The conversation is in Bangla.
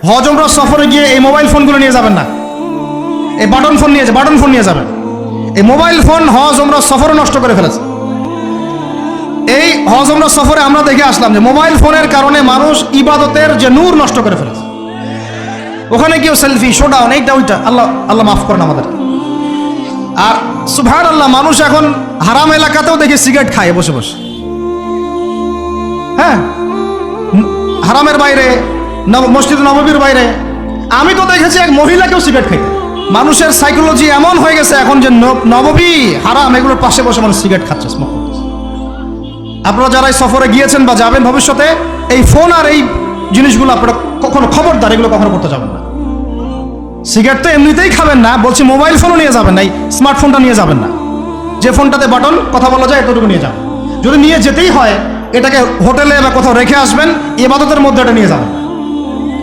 হজ উমরা সফরে গিয়ে এই মোবাইল ফোনগুলো নিয়ে যাবেন না, এই বাটন ফোন নিয়ে যাবেন। এই মোবাইল ফোন হজ উমরা সফরে নষ্ট করে ফেলেছে। এই হজ উমরা সফরে আমরা দেখে আসলাম যে মোবাইল ফোনের কারণে মানুষ ইবাদতের যে নূর নষ্ট করে ফেলেছে। ওখানে কেউ সেলফি, শোডাউন, এইটা ওইটা, আল্লাহ মাফ করেন আমাদের। আর সুবহানাল্লাহ, মানুষ এখন হারাম এলাকাতেও দেখে সিগারেট খায় বসে বসে। হ্যাঁ, হারামের বাইরে, মসজিদ নববীর বাইরে আমি তো দেখেছি এক মহিলাকেও সিগারেট খাইতে। মানুষের সাইকোলজি এমন হয়ে গেছে এখন যে নববী হারাম এগুলোর পাশে বসে মানুষ সিগারেট খাচ্ছে, স্মোক করছে। আপনারা যারা সফরে গিয়েছেন বা যাবেন ভবিষ্যতে, এই ফোন আর এই জিনিসগুলো আপনারা কখনো, খবরদার, এগুলো কখনো করতে যাবেন না। সিগারেট তো এমনিতেই খাবেন না, বলছি মোবাইল ফোনও নিয়ে যাবেন না, এই স্মার্টফোনটা নিয়ে যাবেন না। যে ফোনটাতে বাটন কথা বলা যায় এতটুকু নিয়ে যাবেন। যদি নিয়ে যেতেই হয় এটাকে হোটেলে বা কোথাও রেখে আসবেন, ইবাদতের মধ্যে এটা নিয়ে যাবেন।